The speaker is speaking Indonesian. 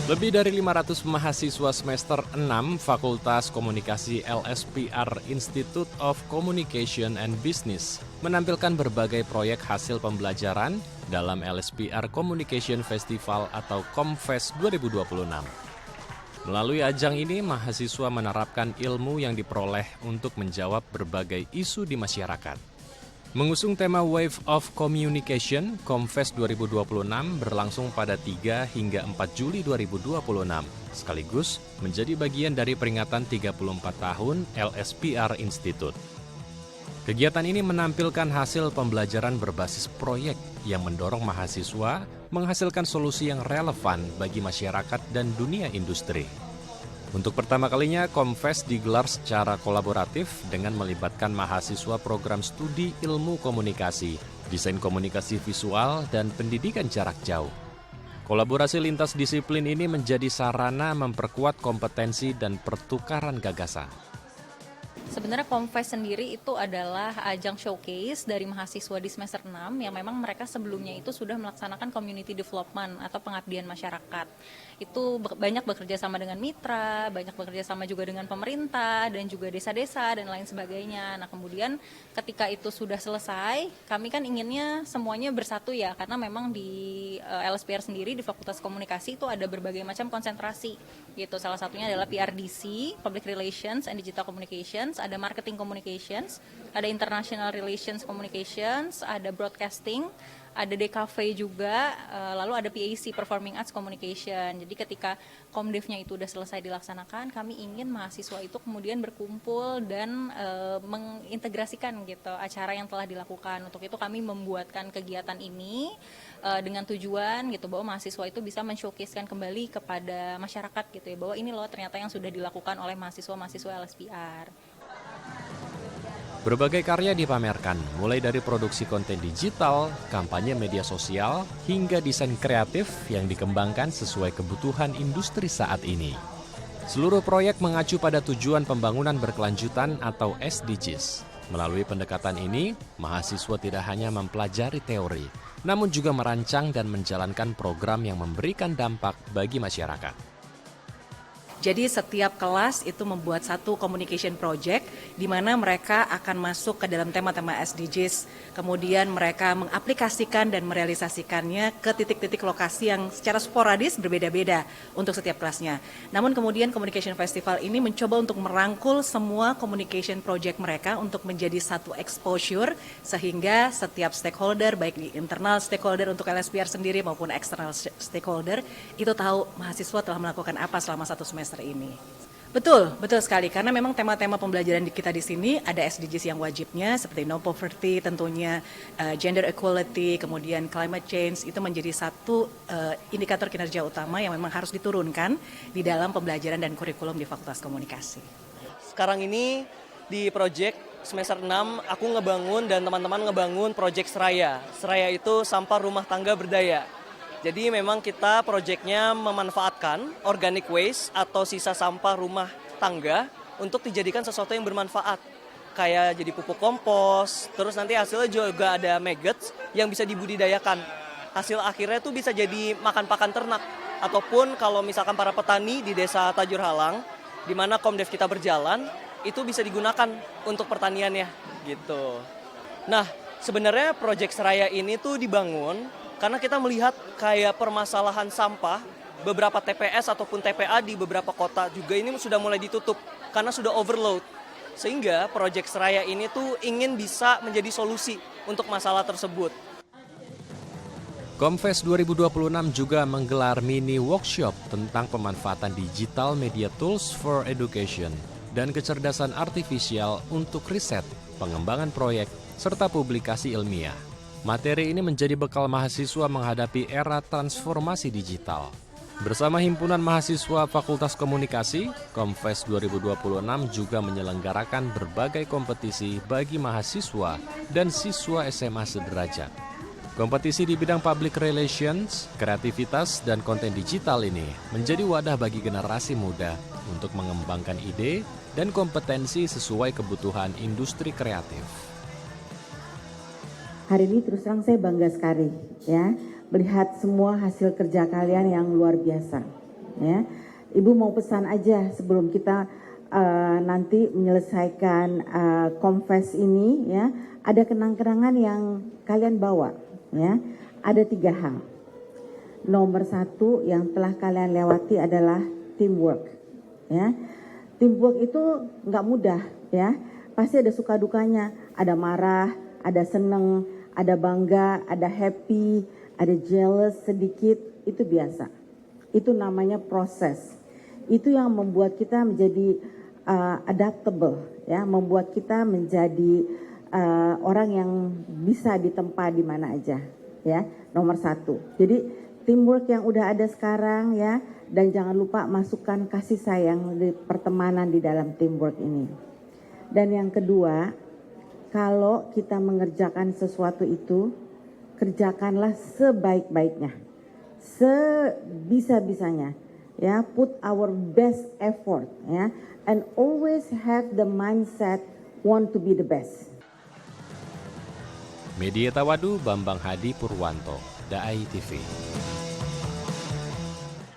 Lebih dari 500 mahasiswa semester 6 Fakultas Komunikasi LSPR Institute of Communication and Business menampilkan berbagai proyek hasil pembelajaran dalam LSPR Communication Festival atau Comfest 2026. Melalui ajang ini, mahasiswa menerapkan ilmu yang diperoleh untuk menjawab berbagai isu di masyarakat. Mengusung tema Wave of Communication, Comfest 2026 berlangsung pada 3 hingga 4 Juli 2026, sekaligus menjadi bagian dari peringatan 34 tahun LSPR Institute. Kegiatan ini menampilkan hasil pembelajaran berbasis proyek yang mendorong mahasiswa menghasilkan solusi yang relevan bagi masyarakat dan dunia industri. Untuk pertama kalinya, Comfest digelar secara kolaboratif dengan melibatkan mahasiswa program studi ilmu komunikasi, desain komunikasi visual, dan pendidikan jarak jauh. Kolaborasi lintas disiplin ini menjadi sarana memperkuat kompetensi dan pertukaran gagasan. Sebenarnya Comfest sendiri itu adalah ajang showcase dari mahasiswa di semester 6 yang memang mereka sebelumnya itu sudah melaksanakan community development atau pengabdian masyarakat. Itu banyak bekerja sama dengan mitra, banyak bekerja sama juga dengan pemerintah dan juga desa-desa dan lain sebagainya. Nah, kemudian ketika itu sudah selesai, kami kan inginnya semuanya bersatu ya, karena memang di LSPR sendiri di Fakultas Komunikasi itu ada berbagai macam konsentrasi gitu. Salah satunya adalah PRDC, Public Relations and Digital Communications, ada Marketing Communications, ada International Relations Communications, ada Broadcasting, ada DKV juga, lalu ada PAC, Performing Arts Communication. Jadi ketika Komdevnya itu sudah selesai dilaksanakan, kami ingin mahasiswa itu kemudian berkumpul dan mengintegrasikan gitu acara yang telah dilakukan. Untuk itu kami membuatkan kegiatan ini dengan tujuan gitu bahwa mahasiswa itu bisa men-showcase-kan kembali kepada masyarakat gitu ya, bahwa ini loh ternyata yang sudah dilakukan oleh mahasiswa-mahasiswa LSPR. Berbagai karya dipamerkan, mulai dari produksi konten digital, kampanye media sosial, hingga desain kreatif yang dikembangkan sesuai kebutuhan industri saat ini. Seluruh proyek mengacu pada tujuan pembangunan berkelanjutan atau SDGs. Melalui pendekatan ini, mahasiswa tidak hanya mempelajari teori, namun juga merancang dan menjalankan program yang memberikan dampak bagi masyarakat. Jadi setiap kelas itu membuat satu communication project di mana mereka akan masuk ke dalam tema-tema SDGs. Kemudian mereka mengaplikasikan dan merealisasikannya ke titik-titik lokasi yang secara sporadis berbeda-beda untuk setiap kelasnya. Namun kemudian Communication Festival ini mencoba untuk merangkul semua communication project mereka untuk menjadi satu exposure sehingga setiap stakeholder, baik di internal stakeholder untuk LSPR sendiri maupun external stakeholder, itu tahu mahasiswa telah melakukan apa selama satu semester ini. Betul sekali, karena memang tema-tema pembelajaran kita di sini ada SDGs yang wajibnya seperti no poverty, tentunya gender equality, kemudian climate change, itu menjadi satu indikator kinerja utama yang memang harus diturunkan di dalam pembelajaran dan kurikulum di Fakultas Komunikasi. Sekarang ini di project semester 6 aku ngebangun dan teman-teman ngebangun project Seraya. Seraya itu sampah rumah tangga berdaya. Jadi memang kita proyeknya memanfaatkan organic waste atau sisa sampah rumah tangga untuk dijadikan sesuatu yang bermanfaat. Kayak jadi pupuk kompos, terus nanti hasilnya juga ada maggots yang bisa dibudidayakan. Hasil akhirnya tuh bisa jadi makan pakan ternak. Ataupun kalau misalkan para petani di desa Tajur Halang, di mana Komdev kita berjalan, itu bisa digunakan untuk pertaniannya gitu. Nah, sebenarnya proyek Seraya ini tuh dibangun karena kita melihat kayak permasalahan sampah, beberapa TPS ataupun TPA di beberapa kota juga ini sudah mulai ditutup karena sudah overload. Sehingga proyek Seraya ini tuh ingin bisa menjadi solusi untuk masalah tersebut. Comfest 2026 juga menggelar mini workshop tentang pemanfaatan digital media tools for education dan kecerdasan artifisial untuk riset, pengembangan proyek, serta publikasi ilmiah. Materi ini menjadi bekal mahasiswa menghadapi era transformasi digital. Bersama Himpunan Mahasiswa Fakultas Komunikasi, Comfest 2026 juga menyelenggarakan berbagai kompetisi bagi mahasiswa dan siswa SMA sederajat. Kompetisi di bidang public relations, kreativitas, dan konten digital ini menjadi wadah bagi generasi muda untuk mengembangkan ide dan kompetensi sesuai kebutuhan industri kreatif. Hari ini terus terang saya bangga sekali ya melihat semua hasil kerja kalian yang luar biasa. ya. Ibu mau pesan aja sebelum kita nanti menyelesaikan Confess ini, ya. Ada kenang-kenangan yang kalian bawa, ya. Ada 3 hal. Nomor 1 yang telah kalian lewati adalah teamwork, ya. Teamwork itu nggak mudah, ya. Pasti ada suka dukanya, ada marah, ada seneng, ada bangga, ada happy, ada jealous sedikit, itu biasa. Itu namanya proses. Itu yang membuat kita menjadi adaptable, ya, membuat kita menjadi orang yang bisa ditempa di mana aja, ya. Nomor 1. Jadi teamwork yang udah ada sekarang, ya, dan jangan lupa masukkan kasih sayang di pertemanan di dalam teamwork ini. Dan yang kedua, kalau kita mengerjakan sesuatu itu, kerjakanlah sebaik-baiknya, sebisa-bisanya, ya. Put our best effort, ya, and always have the mindset want to be the best. Media Tawadu, Bambang Hadi Purwanto, Daai TV.